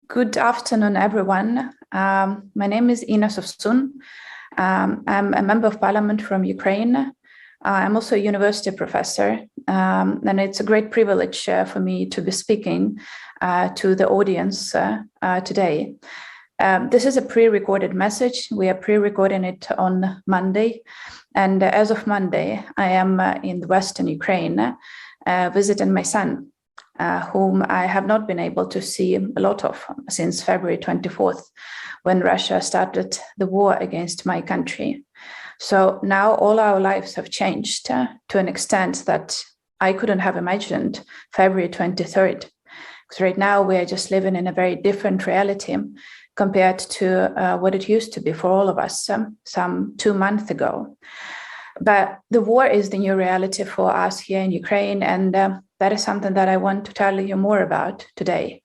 Good afternoon, everyone. My name is Ina Sovsun. I'm a member of parliament from Ukraine. I'm also a university professor, and it's a great privilege for me to be speaking to the audience today. This is a pre-recorded message. We are pre-recording it on Monday. And as of Monday, I am in Western Ukraine visiting my son, whom I have not been able to see a lot of since February 24th, when Russia started the war against my country. So now all our lives have changed to an extent that I couldn't have imagined February 23rd. Because right now we are just living in a very different reality compared to what it used to be for all of us some 2 months ago. But the war is the new reality for us here in Ukraine, and that is something that I want to tell you more about today.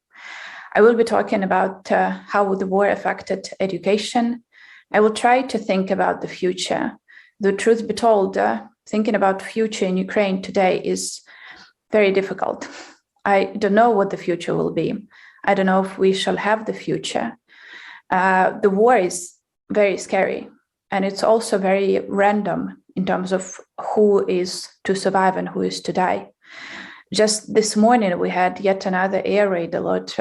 I will be talking about how the war affected education. I will try to think about the future. The truth be told, thinking about future in Ukraine today is very difficult. I don't know what the future will be. I don't know if we shall have the future. The war is very scary, and it's also very random in terms of who is to survive and who is to die. Just this morning, we had yet another air raid alert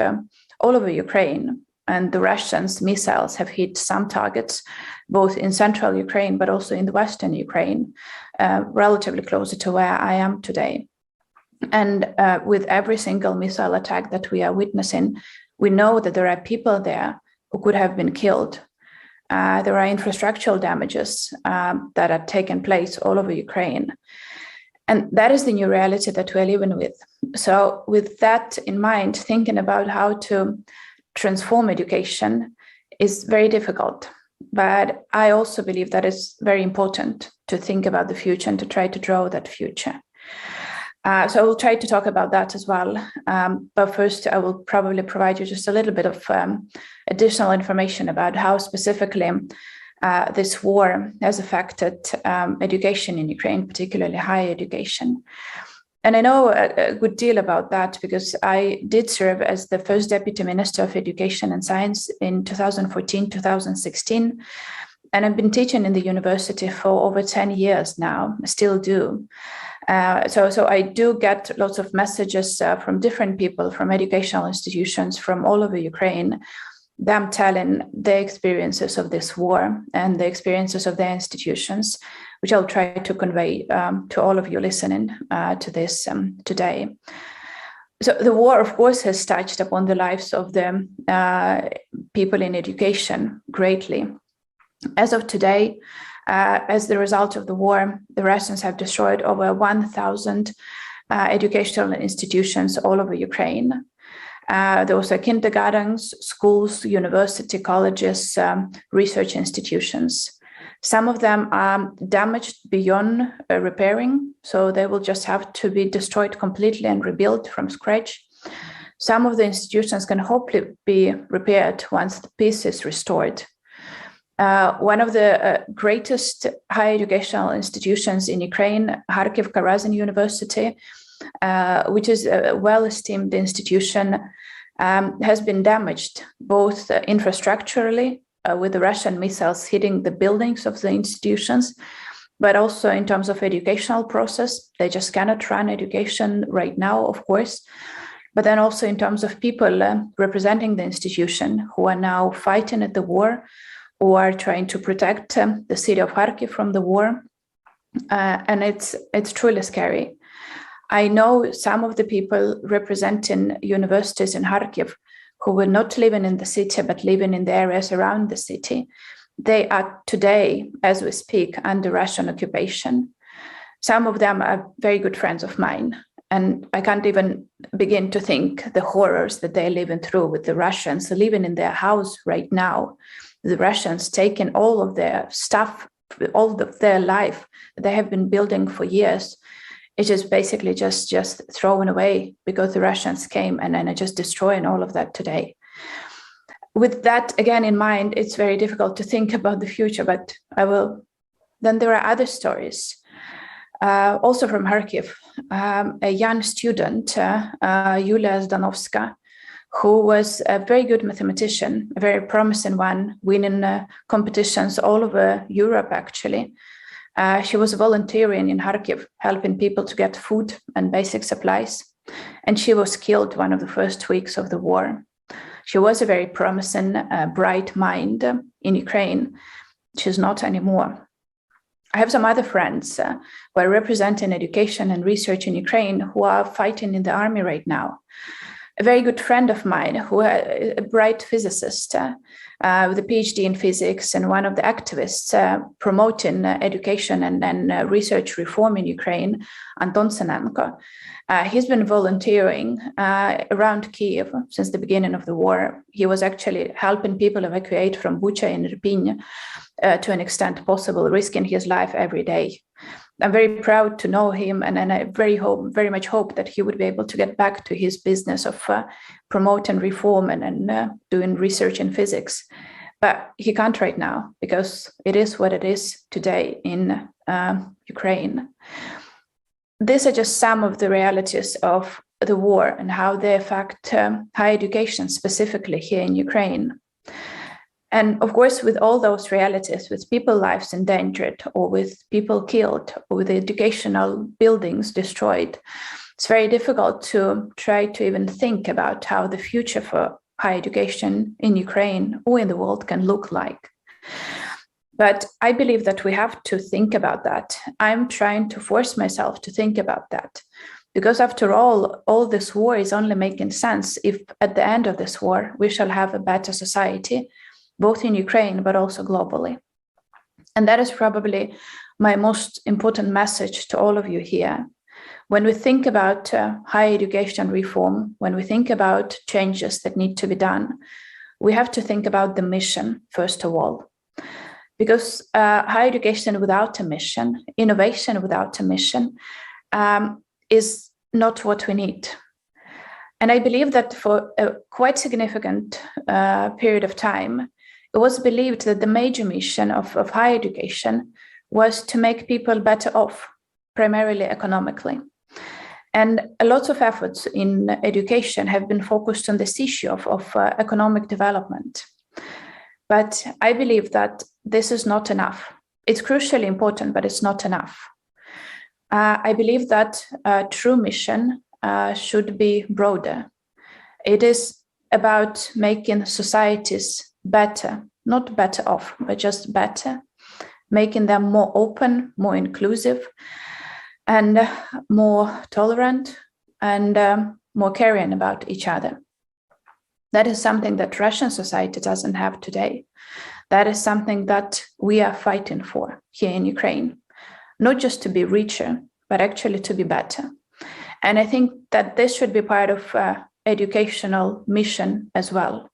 all over Ukraine, and the Russians' missiles have hit some targets, both in central Ukraine, but also in the western Ukraine, relatively closer to where I am today. And with every single missile attack that we are witnessing, we know that there are people there who could have been killed. There are infrastructural damages that are taking place all over Ukraine. And that is the new reality that we're living with. So with that in mind, thinking about how to transform education is very difficult. But I also believe that it's very important to think about the future and to try to draw that future. So I will try to talk about that as well. But first, I will probably provide you just a little bit of additional information about how specifically this war has affected education in Ukraine, particularly higher education. And I know a good deal about that because I did serve as the first Deputy Minister of Education and Science in 2014-2016. And I've been teaching in the university for over 10 years now, I still do. So I do get lots of messages from different people, from educational institutions from all over Ukraine, them telling their experiences of this war and the experiences of their institutions, which I'll try to convey to all of you listening to this today. So the war, of course, has touched upon the lives of the people in education greatly. As of today, as the result of the war, the Russians have destroyed over 1,000 educational institutions all over Ukraine. Those are kindergartens, schools, university, colleges, research institutions. Some of them are damaged beyond repairing, so they will just have to be destroyed completely and rebuilt from scratch. Some of the institutions can hopefully be repaired once the peace is restored. One of the greatest higher educational institutions in Ukraine, Kharkiv Karazin University, which is a well-esteemed institution, has been damaged both infrastructurally with the Russian missiles hitting the buildings of the institutions, but also in terms of educational process. They just cannot run education right now, of course, but then also in terms of people representing the institution who are now fighting at the war or trying to protect the city of Kharkiv from the war. And it's truly scary. I know some of the people representing universities in Kharkiv who were not living in the city, but living in the areas around the city. They are today, as we speak, under Russian occupation. Some of them are very good friends of mine. And I can't even begin to think the horrors that they're living through with the Russians living in their house right now. The Russians taking all of their stuff, all of their life that they have been building for years. It is basically just thrown away because the Russians came and are just destroying all of that today. With that, again, in mind, it's very difficult to think about the future, but I will. Then there are other stories. Also from Kharkiv, a young student, Yulia Zdanovska, who was a very good mathematician, a very promising one, winning competitions all over Europe, actually. She was volunteering in Kharkiv, helping people to get food and basic supplies. And she was killed one of the first weeks of the war. She was a very promising, bright mind in Ukraine. She's not anymore. I have some other friends who are representing education and research in Ukraine who are fighting in the army right now. A very good friend of mine, who is a bright physicist with a PhD in physics and one of the activists promoting education and research reform in Ukraine, Anton Senenko. He's been volunteering around Kiev since the beginning of the war. He was actually helping people evacuate from Bucha and Irpin to an extent possible, risking his life every day. I'm very proud to know him, and I very much hope that he would be able to get back to his business of promoting reform and doing research in physics. But he can't right now because it is what it is today in Ukraine. These are just some of the realities of the war and how they affect higher education, specifically here in Ukraine. And of course, with all those realities, with people's lives endangered, or with people killed, or with educational buildings destroyed, it's very difficult to try to even think about how the future for higher education in Ukraine or in the world can look like. But I believe that we have to think about that. I'm trying to force myself to think about that. Because after all this war is only making sense if at the end of this war, we shall have a better society, both in Ukraine, but also globally. And that is probably my most important message to all of you here. When we think about higher education reform, when we think about changes that need to be done, we have to think about the mission, first of all. Because higher education without a mission, innovation without a mission, is not what we need. And I believe that for a quite significant period of time, it was believed that the major mission of higher education was to make people better off, primarily economically. And a lot of efforts in education have been focused on this issue of economic development. But I believe that this is not enough. It's crucially important, but it's not enough. I believe that true mission should be broader. It is about making societies better, not better off, but just better, making them more open, more inclusive, and more tolerant, and more caring about each other. That is something that Russian society doesn't have today. That is something that we are fighting for here in Ukraine, not just to be richer, but actually to be better. And I think that this should be part of educational mission as well.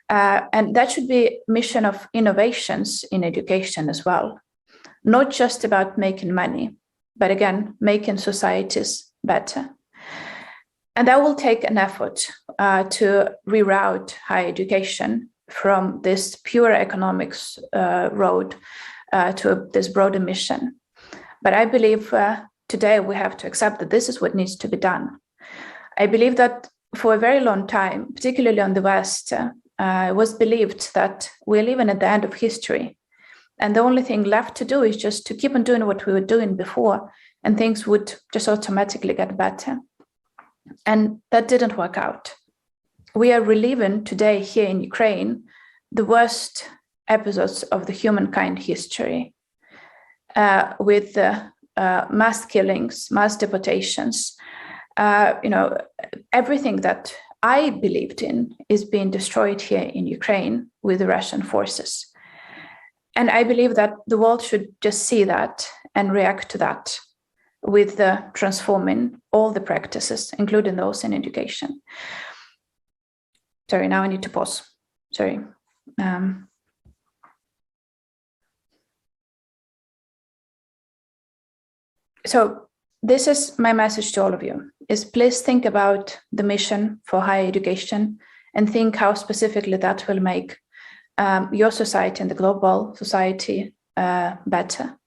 And that should be mission of innovations in education as well, not just about making money, but again, making societies better. And that will take an effort to reroute higher education from this pure economics road to this broader mission. But I believe today we have to accept that this is what needs to be done. I believe that for a very long time, particularly on the West, it was believed that we're living at the end of history. And the only thing left to do is just to keep on doing what we were doing before, and things would just automatically get better. And that didn't work out. We are reliving today here in Ukraine the worst episodes of the humankind history, with mass killings, mass deportations. Everything that I believed in is being destroyed here in Ukraine with the Russian forces. And I believe that the world should just see that and react to that with transforming all the practices, including those in education. Sorry, now I need to pause. Sorry. So this is my message to all of you, is please think about the mission for higher education and think how specifically that will make your society and the global society better.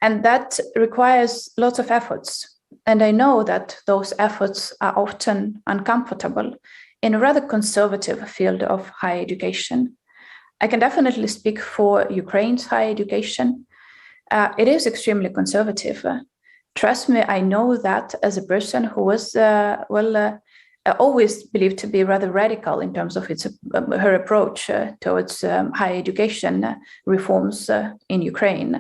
And that requires lots of efforts. And I know that those efforts are often uncomfortable in a rather conservative field of higher education. I can definitely speak for Ukraine's higher education. It is extremely conservative. Trust me, I know that as a person who was, always believed to be rather radical in terms of her approach towards higher education reforms in Ukraine.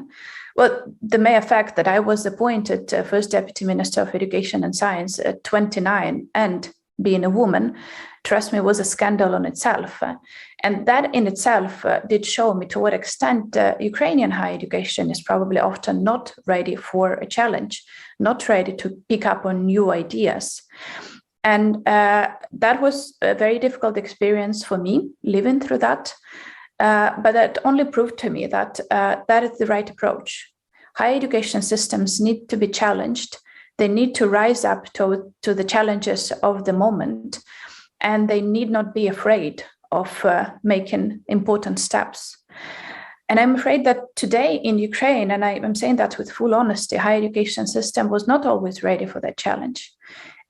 Well, the mere fact that I was appointed first Deputy Minister of Education and Science at 29 and being a woman, trust me, was a scandal on itself. And that in itself did show me to what extent Ukrainian higher education is probably often not ready for a challenge, not ready to pick up on new ideas. And that was a very difficult experience for me, living through that. But that only proved to me that that is the right approach. Higher education systems need to be challenged. They need to rise up to the challenges of the moment, and they need not be afraid of making important steps. And I'm afraid that today in Ukraine, and I'm saying that with full honesty, higher education system was not always ready for that challenge.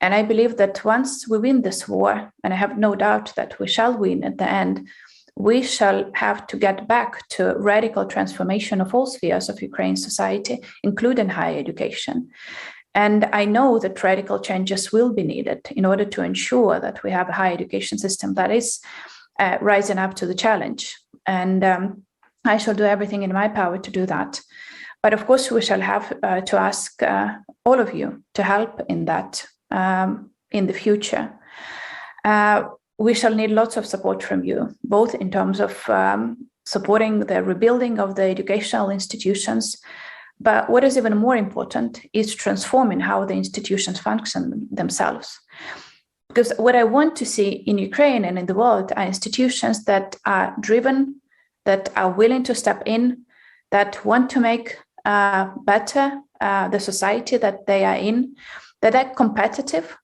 And I believe that once we win this war, and I have no doubt that we shall win at the end, we shall have to get back to radical transformation of all spheres of Ukraine's society, including higher education. And I know that radical changes will be needed in order to ensure that we have a higher education system that is rising up to the challenge. And I shall do everything in my power to do that. But of course, we shall have to ask all of you to help in that in the future. We shall need lots of support from you, both in terms of supporting the rebuilding of the educational institutions. But what is even more important is transforming how the institutions function themselves. Because what I want to see in Ukraine and in the world are institutions that are driven, that are willing to step in, that want to make better the society that they are in, that are competitive,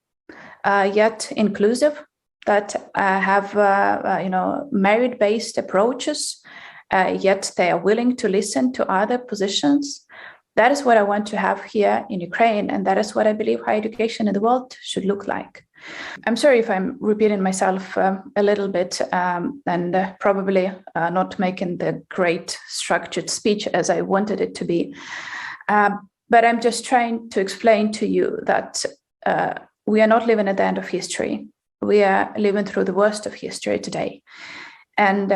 yet inclusive, that have merit-based approaches, yet they are willing to listen to other positions. That is what I want to have here in Ukraine, and that is what I believe higher education in the world should look like. I'm sorry if I'm repeating myself a little bit and probably not making the great structured speech as I wanted it to be. But I'm just trying to explain to you that we are not living at the end of history. We are living through the worst of history today. And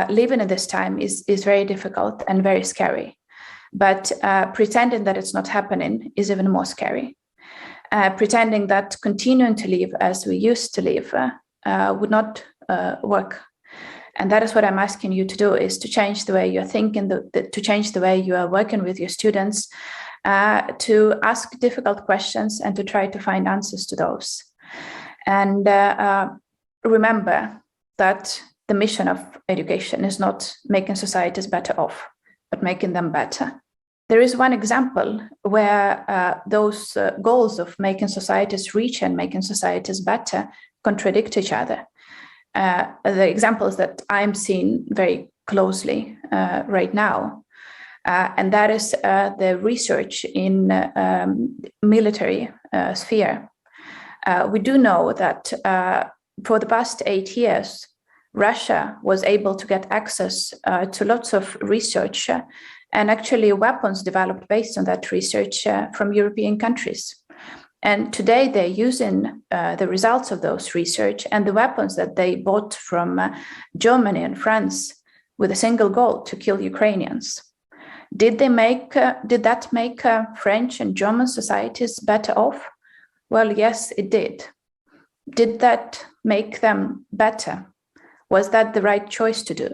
living at this time is very difficult and very scary. But pretending that it's not happening is even more scary. Pretending that continuing to live as we used to live would not work. And that is what I'm asking you to do, is to change the way you're thinking, to change the way you are working with your students, to ask difficult questions and to try to find answers to those. And remember that the mission of education is not making societies better off, but making them better. There is one example where those goals of making societies richer and making societies better contradict each other. The examples that I'm seeing very closely right now, and that is the research in military sphere. We do know that for the past 8 years, Russia was able to get access to lots of research and actually weapons developed based on that research from European countries. And today they're using the results of those research and the weapons that they bought from Germany and France with a single goal: to kill Ukrainians. Did that make French and German societies better off? Well, yes, it did. Did that make them better? Was that the right choice to do?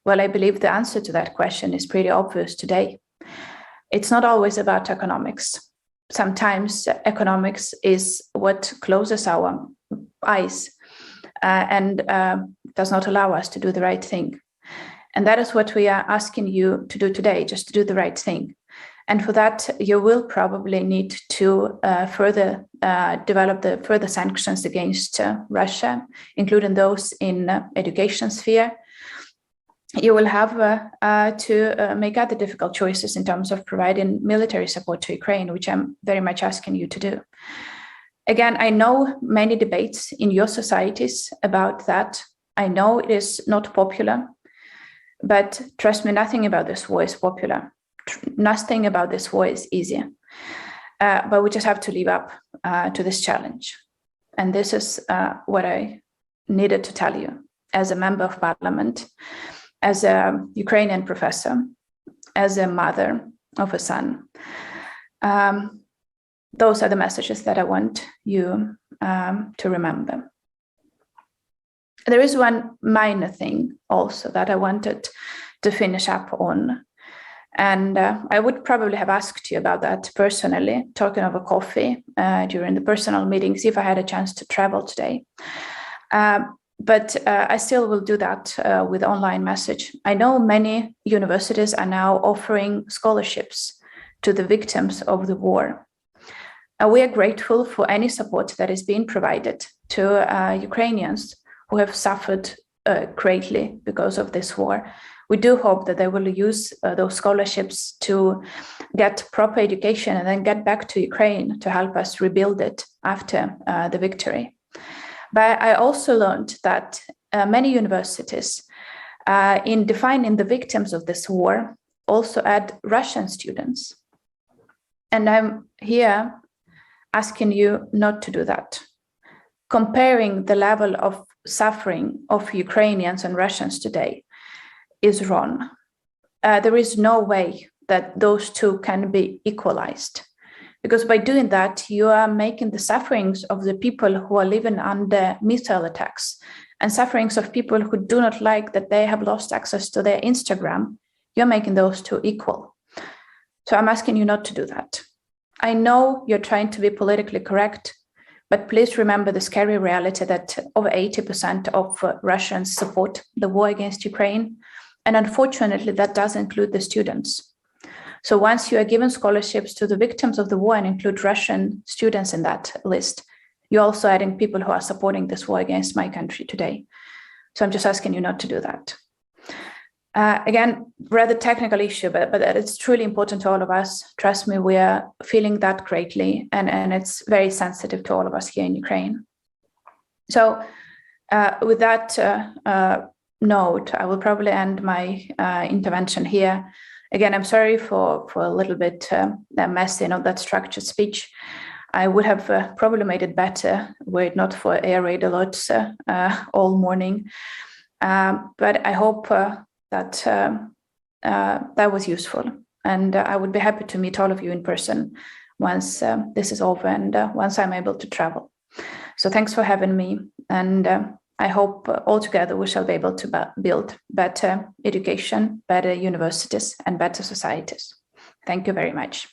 Well, I believe the answer to that question is pretty obvious today. It's not always about economics. Sometimes economics is what closes our eyes and does not allow us to do the right thing. And that is what we are asking you to do today, just to do the right thing. And for that, you will probably need to further develop the further sanctions against Russia, including those in education sphere. You will have to make other difficult choices in terms of providing military support to Ukraine, which I'm very much asking you to do. Again, I know many debates in your societies about that. I know it is not popular, but trust me, nothing about this war is popular. Nothing about this war is easy. But we just have to live up to this challenge. And this is what I needed to tell you as a member of parliament, as a Ukrainian professor, as a mother of a son. Those are the messages that I want you to remember. There is one minor thing also that I wanted to finish up on. And I would probably have asked you about that personally, talking over coffee during the personal meetings, if I had a chance to travel today. But I still will do that with online message. I know many universities are now offering scholarships to the victims of the war. We are grateful for any support that is being provided to Ukrainians who have suffered greatly because of this war. We do hope that they will use those scholarships to get proper education and then get back to Ukraine to help us rebuild it after the victory. But I also learned that many universities, in defining the victims of this war, also add Russian students. And I'm here asking you not to do that. Comparing the level of suffering of Ukrainians and Russians today is wrong. There is no way that those two can be equalized, because by doing that, you are making the sufferings of the people who are living under missile attacks and sufferings of people who do not like that they have lost access to their Instagram, you're making those two equal. So I'm asking you not to do that. I know you're trying to be politically correct, but please remember the scary reality that over 80% of Russians support the war against Ukraine. And unfortunately, that does include the students. So once you are given scholarships to the victims of the war and include Russian students in that list, you're also adding people who are supporting this war against my country today. So I'm just asking you not to do that. Again, rather technical issue, but it's truly important to all of us. Trust me, we are feeling that greatly, and it's very sensitive to all of us here in Ukraine. So with that note, I will probably end my intervention here. Again, I'm sorry for a little bit messy, not that structured speech. I would have probably made it better were it not for air raid alerts all morning. But I hope that that was useful. And I would be happy to meet all of you in person once this is over and once I'm able to travel. So thanks for having me. And I hope all together we shall be able to build better education, better universities, and better societies. Thank you very much.